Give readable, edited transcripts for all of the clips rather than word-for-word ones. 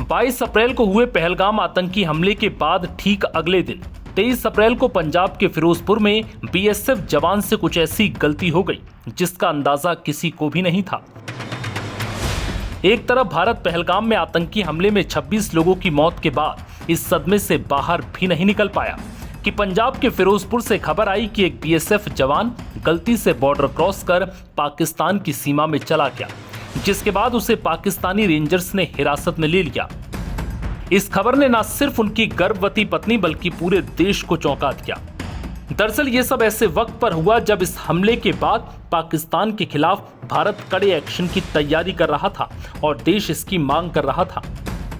22 अप्रैल को हुए पहलगाम आतंकी हमले के बाद ठीक अगले दिन 23 अप्रैल को पंजाब के फिरोजपुर में बीएसएफ जवान से कुछ ऐसी गलती हो गई जिसका अंदाजा किसी को भी नहीं था। एक तरफ भारत पहलगाम में आतंकी हमले में 26 लोगों की मौत के बाद इस सदमे से बाहर भी नहीं निकल पाया कि पंजाब के फिरोजपुर से खबर आई कि एक बीएसएफ जवान गलती से बॉर्डर क्रॉस कर पाकिस्तान की सीमा में चला गया, जिसके बाद उसे पाकिस्तानी रेंजर्स ने हिरासत में ले लिया। इस खबर ने न सिर्फ उनकी गर्भवती पत्नी बल्कि पूरे देश को चौंका दिया। दरअसल ये सब ऐसे वक्त पर हुआ जब इस हमले के बाद पाकिस्तान के खिलाफ भारत कड़े एक्शन की तैयारी कर रहा था और देश इसकी मांग कर रहा था।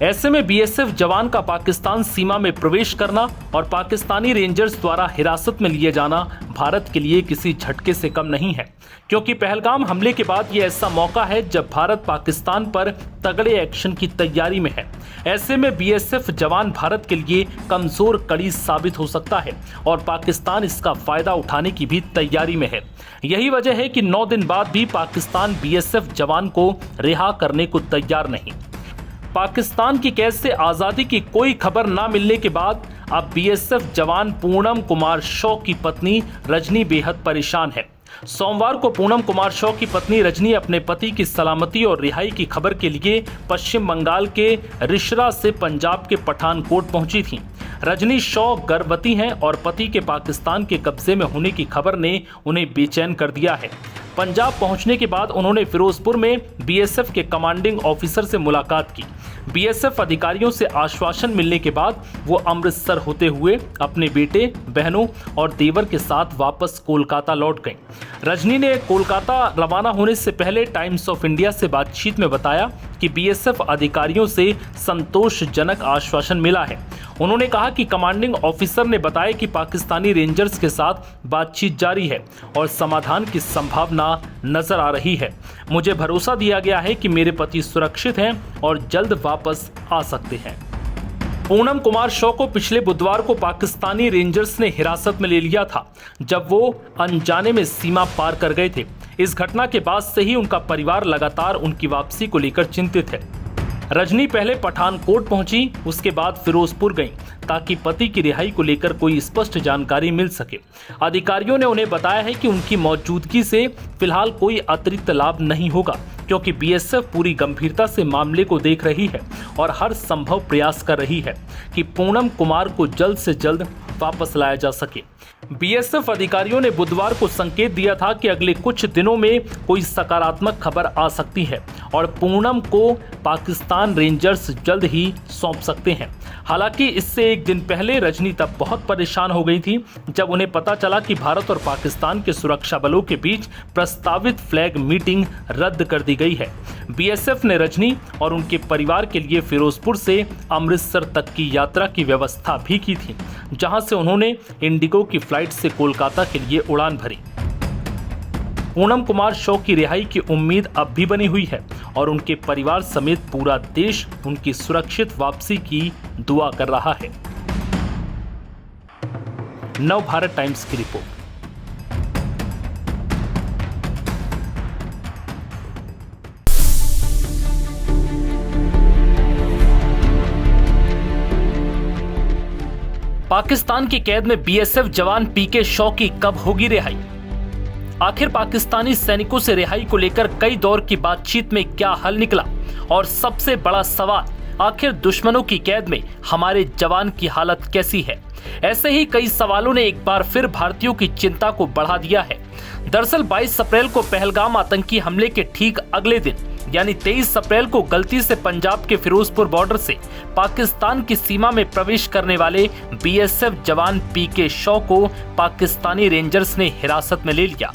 ऐसे में बीएसएफ जवान का पाकिस्तान सीमा में प्रवेश करना और पाकिस्तानी रेंजर्स द्वारा हिरासत में लिए जाना भारत के लिए किसी झटके से कम नहीं है, क्योंकि पहलगाम हमले के बाद ये ऐसा मौका है जब भारत पाकिस्तान पर तगड़े एक्शन की तैयारी में है। ऐसे में बीएसएफ जवान भारत के लिए कमजोर कड़ी साबित हो सकता है और पाकिस्तान इसका फायदा उठाने की भी तैयारी में है। यही वजह है कि 9 दिन बाद भी पाकिस्तान बीएसएफ जवान को रिहा करने को तैयार नहीं। पाकिस्तान की कैद से आजादी की कोई खबर न मिलने के बाद अब बीएसएफ जवान पूनम कुमार शॉ की पत्नी रजनी बेहद परेशान है। सोमवार को पूनम कुमार शॉ की पत्नी रजनी अपने पति की सलामती और रिहाई की खबर के लिए पश्चिम बंगाल के रिशरा से पंजाब के पठानकोट पहुंची थी। रजनी शॉ गर्भवती हैं और पति के पाकिस्तान के कब्जे में होने की खबर ने उन्हें बेचैन कर दिया है। पंजाब पहुंचने के बाद उन्होंने फिरोजपुर में बीएसएफ के कमांडिंग ऑफिसर से मुलाकात की। बीएसएफ अधिकारियों से आश्वासन मिलने के बाद वो अमृतसर होते हुए अपने बेटे, बहनों और देवर के साथ वापस कोलकाता लौट गईं। रजनी ने कोलकाता रवाना होने से पहले टाइम्स ऑफ इंडिया से बातचीत में बताया कि बीएसएफ अधिकारियों से संतोषजनक आश्वासन मिला है। उन्होंने कहा कि कमांडिंग ऑफिसर ने बताया कि पाकिस्तानी रेंजर्स के साथ बातचीत जारी है और समाधान की संभावना नजर आ रही है। मुझे भरोसा दिया गया है कि मेरे पति सुरक्षित हैं और जल्द वापस आ सकते हैं। पूनम कुमार शॉ को पिछले बुधवार को पाकिस्तानी रेंजर्स ने हिरासत में ले लिया था, जब वो अनजाने में सीमा पार कर गए थे। इस घटना के बाद से ही उनका परिवार लगातार उनकी वापसी को लेकर चिंतित है। रजनी पहले पठानकोट पहुंची, उसके बाद फिरोजपुर गईं, ताकि पति की रिहाई को लेकर कोई स्पष्ट जानकारी मिल सके। अधिकारियों ने उन्हें बताया है कि उनकी मौजूदगी से फिलहाल कोई अतिरिक्त लाभ नहीं होगा, क्योंकि बीएसएफ पूरी गंभीरता से मामले को देख रही है और हर संभव प्रयास कर रही है कि पूनम कुमार को जल्द से जल्द वापस लाया जा सके। बीएसएफ अधिकारियों ने बुधवार को संकेत दिया था कि अगले कुछ दिनों में कोई सकारात्मक खबर आ सकती है और पूनम को पाकिस्तान रेंजर्स जल्द ही सौंप सकते हैं। हालांकि इससे एक दिन पहले रजनी तब बहुत परेशान हो गई थी जब उन्हें पता चला कि भारत और पाकिस्तान के सुरक्षा बलों के बीच प्रस्तावित फ्लैग मीटिंग रद्द कर दी गई है। बीएसएफ ने रजनी और उनके परिवार के लिए फिरोजपुर से अमृतसर तक की यात्रा की व्यवस्था भी की थी, जहां से उन्होंने इंडिगो की फ्लाइट से कोलकाता के लिए उड़ान भरी। पूनम कुमार शॉ की रिहाई की उम्मीद अब भी बनी हुई है और उनके परिवार समेत पूरा देश उनकी सुरक्षित वापसी की दुआ कर रहा है। नव भारत टाइम्स की रिपोर्ट। पाकिस्तान की कैद में बीएसएफ जवान पीके शॉ की कब होगी रिहाई? आखिर पाकिस्तानी सैनिकों से रिहाई को लेकर कई दौर की बातचीत में क्या हल निकला? और सबसे बड़ा सवाल, आखिर दुश्मनों की कैद में हमारे जवान की हालत कैसी है? ऐसे ही कई सवालों ने एक बार फिर भारतीयों की चिंता को बढ़ा दिया है। दरअसल 22 अप्रैल को पहलगाम आतंकी हमले के ठीक अगले दिन यानी 23 अप्रैल को गलती से पंजाब के फिरोजपुर बॉर्डर से पाकिस्तान की सीमा में प्रवेश करने वाले बीएसएफ जवान पीके शॉ को पाकिस्तानी रेंजर्स ने हिरासत में ले लिया।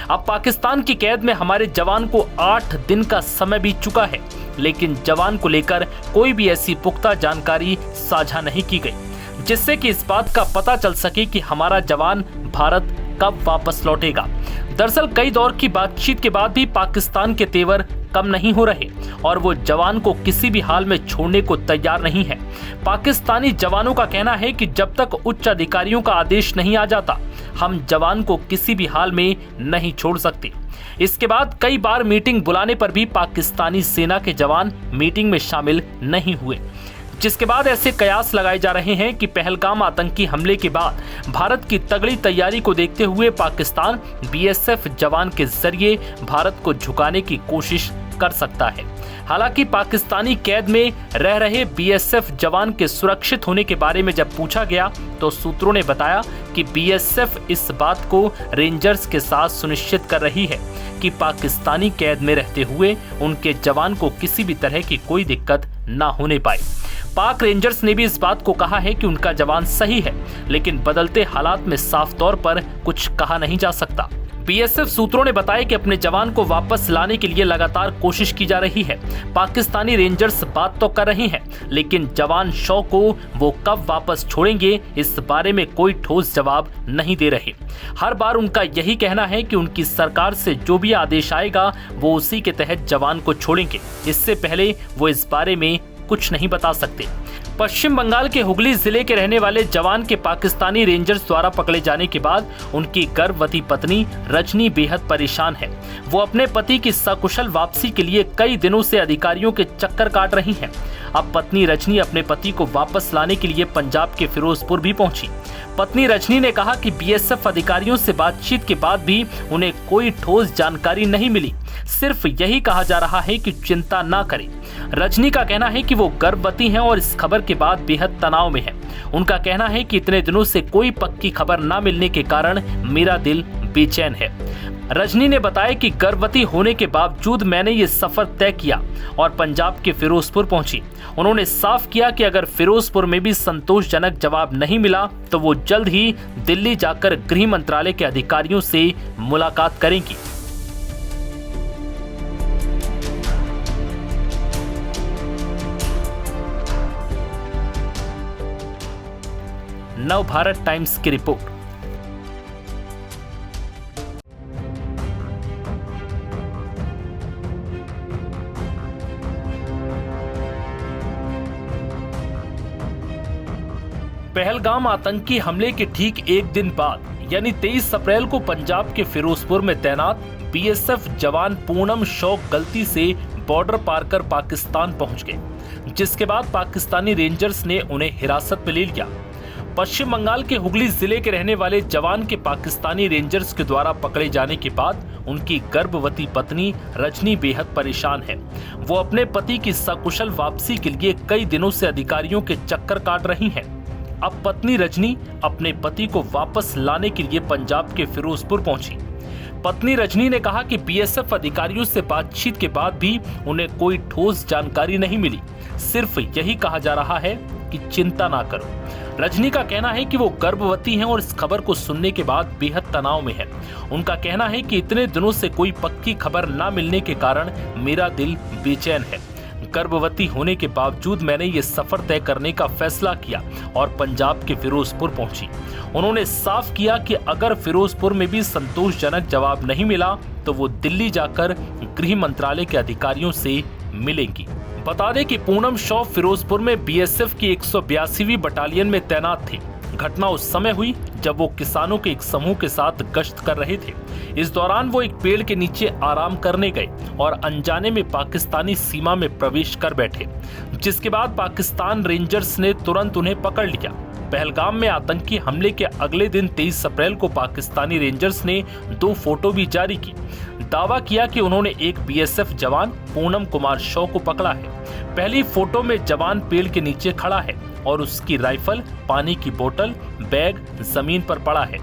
अब पाकिस्तान की कैद में हमारे जवान को 8 दिन का समय बीत चुका है, लेकिन जवान को लेकर कोई भी ऐसी पुख्ता जानकारी साझा नहीं की गई, जिससे कि इस बात का पता चल सके कि हमारा जवान भारत कब वापस लौटेगा। दरअसल कई दौर की बातचीत के बाद भी पाकिस्तान के तेवर कम नहीं हो रहे और वो जवान को किसी भी हाल में छोड़ने को तैयार नहीं है। पाकिस्तानी जवानों का कहना है कि जब तक उच्च अधिकारियों का आदेश नहीं आ जाता, हम जवान को किसी भी हाल में नहीं छोड़ सकते। इसके बाद कई बार मीटिंग बुलाने पर भी पाकिस्तानी सेना के जवान मीटिंग में शामिल नहीं हुए। जिसके बाद ऐसे कयास लगाए जा रहे हैं कि पहलगाम आतंकी हमले के बाद भारत की तगड़ी तैयारी को देखते हुए पाकिस्तान बीएसएफ जवान के जरिए भारत को झुकाने की कोशिश कर सकता है। हालांकि पाकिस्तानी कैद में रह रहे बीएसएफ जवान के सुरक्षित होने के बारे में जब पूछा गया तो सूत्रों ने बताया कि बीएसएफ इस बात को रेंजर्स के साथ सुनिश्चित कर रही है कि पाकिस्तानी कैद में रहते हुए उनके जवान को किसी भी तरह की कोई दिक्कत ना होने पाए। पाक रेंजर्स ने भी इस बात को कहा है कि उनका जवान सही है, लेकिन बदलते हालात में साफ तौर पर कुछ कहा नहीं जा सकता। बीएसएफ सूत्रों ने बताया कि अपने जवान को वापस लाने के लिए लगातार कोशिश की जा रही है। पाकिस्तानी रेंजर्स बात तो कर रही हैं, लेकिन जवान शव को वो कब वापस छोड़ेंगे इस बारे में कोई ठोस जवाब नहीं दे रहे। हर बार उनका यही कहना है कि उनकी सरकार से जो भी आदेश आएगा वो उसी के तहत जवान को छोड़ेंगे। इससे पहले वो इस बारे में कुछ नहीं बता सकते। पश्चिम बंगाल के हुगली जिले के रहने वाले जवान के पाकिस्तानी रेंजर्स द्वारा पकड़े जाने के बाद उनकी गर्भवती पत्नी रजनी बेहद परेशान है। वो अपने पति की सकुशल वापसी के लिए कई दिनों से अधिकारियों के चक्कर काट रही हैं। अब पत्नी रजनी अपने पति को वापस लाने के लिए पंजाब के फिरोजपुर भी पहुंची। पत्नी रजनी ने कहा कि बीएसएफ अधिकारियों से बातचीत के बाद भी उन्हें कोई ठोस जानकारी नहीं मिली। सिर्फ यही कहा जा रहा है कि चिंता ना करें। रजनी का कहना है कि वो गर्भवती हैं और इस खबर के बाद बेहद तनाव में है। उनका कहना है कि इतने दिनों से कोई पक्की खबर ना मिलने के कारण मेरा दिल बेचैन है। रजनी ने बताया कि गर्भवती होने के बावजूद मैंने ये सफर तय किया और पंजाब के फिरोजपुर पहुंची। उन्होंने साफ किया कि अगर फिरोजपुर में भी संतोषजनक जवाब नहीं मिला तो वो जल्द ही दिल्ली जाकर गृह मंत्रालय के अधिकारियों से मुलाकात करेंगी। नव भारत टाइम्स की रिपोर्ट। पहलगाम आतंकी हमले के ठीक एक दिन बाद यानी 23 अप्रैल को पंजाब के फिरोजपुर में तैनात बीएसएफ जवान पूनम शौक गलती से बॉर्डर पार कर पाकिस्तान पहुंच गए, जिसके बाद पाकिस्तानी रेंजर्स ने उन्हें हिरासत में ले लिया। पश्चिम बंगाल के हुगली जिले के रहने वाले जवान के पाकिस्तानी रेंजर्स के द्वारा पकड़े जाने के बाद उनकी गर्भवती पत्नी रजनी बेहद परेशान है। वो अपने पति की सकुशल वापसी के लिए कई दिनों से अधिकारियों के चक्कर काट रही हैं। अब पत्नी रजनी अपने पति को वापस लाने के लिए पंजाब के फिरोजपुर पहुंची। पत्नी रजनी ने कहा कि बीएसएफ अधिकारियों से बातचीत के बाद भी उन्हें कोई ठोस जानकारी नहीं मिली। सिर्फ यही कहा जा रहा है कि चिंता ना करो। रजनी का कहना है कि वो गर्भवती हैं और इस खबर को सुनने के बाद बेहद तनाव में है। उनका कहना है कि इतने दिनों से कोई पक्की खबर ना मिलने के कारण मेरा दिल बेचैन है। गर्भवती होने के बावजूद मैंने ये सफर तय करने का फैसला किया और पंजाब के फिरोजपुर पहुंची। उन्होंने साफ किया कि अगर फिरोजपुर में भी संतोषजनक जवाब नहीं मिला तो वो दिल्ली जाकर गृह मंत्रालय के अधिकारियों से मिलेंगी। बता दें कि पूनम शॉ फिरोजपुर में बीएसएफ की 182वीं बटालियन में तैनात थी। घटना उस समय हुई जब वो किसानों के एक समूह के साथ गश्त कर रहे थे। इस दौरान वो एक पेड़ के नीचे आराम करने गए और अनजाने में पाकिस्तानी सीमा में प्रवेश कर बैठे, जिसके बाद पाकिस्तान रेंजर्स ने तुरंत उन्हें पकड़ लिया। पहलगाम में आतंकी हमले के अगले दिन 23 अप्रैल को पाकिस्तानी रेंजर्स ने 2 फोटो भी जारी की। दावा किया कि उन्होंने एक बीएसएफ जवान पूनम कुमार शॉ को पकड़ा है। पहली फोटो में जवान पेड़ के नीचे खड़ा है और उसकी राइफल, पानी की बोतल, बैग जमीन पर पड़ा है।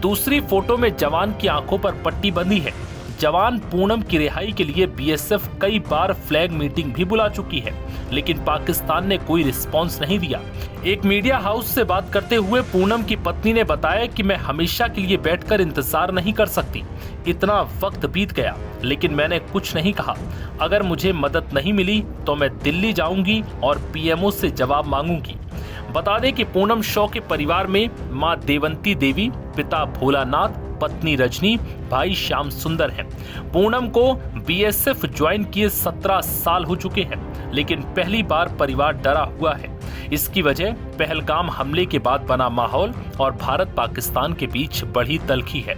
दूसरी फोटो में जवान की आंखों पर पट्टी बंधी है। जवान पूनम की रिहाई के लिए बीएसएफ कई बार फ्लैग मीटिंग भी बुला चुकी है, लेकिन पाकिस्तान ने कोई रिस्पांस नहीं दिया। एक मीडिया हाउस से बात करते हुए पूनम की पत्नी ने बताया कि मैं हमेशा के लिए बैठकर इंतजार नहीं कर सकती। इतना वक्त बीत गया, लेकिन मैंने कुछ नहीं कहा। अगर मुझे मदद नहीं मिली तो मैं दिल्ली जाऊंगी और पीएमओ से जवाब मांगूंगी। बता दें कि पूनम शॉ के परिवार में मां देवंती देवी, पिता भोलानाथ, पत्नी रजनी, भाई श्याम सुंदर हैं। पूनम को बीएसएफ ज्वाइन किए 17 साल हो चुके हैं, लेकिन पहली बार परिवार डरा हुआ है। इसकी वजह पहलगाम हमले के बाद बना माहौल और भारत पाकिस्तान के बीच बढ़ी तल्खी है।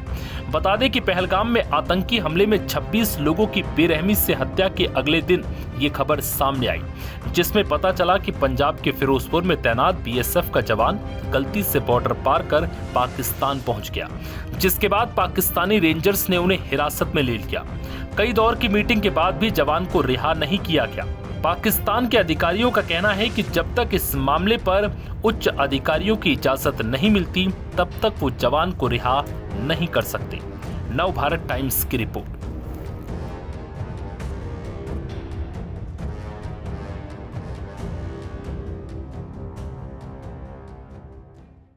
बता दें कि पहलगाम में आतंकी हमले में 26 लोगों की बेरहमी से हत्या के अगले दिन ये खबर सामने आई, जिसमें पता चला कि पंजाब के फिरोजपुर में तैनात बीएसएफ का जवान गलती से बॉर्डर पार कर पाकिस्तान पहुंच गया, जिसके बाद पाकिस्तानी रेंजर्स ने उन्हें हिरासत में ले लिया। कई दौर की मीटिंग के बाद भी जवान को रिहा नहीं किया गया। पाकिस्तान के अधिकारियों का कहना है कि जब तक इस मामले पर उच्च अधिकारियों की इजाजत नहीं मिलती, तब तक वो जवान को रिहा नहीं कर सकते। नव भारत टाइम्स की रिपोर्ट।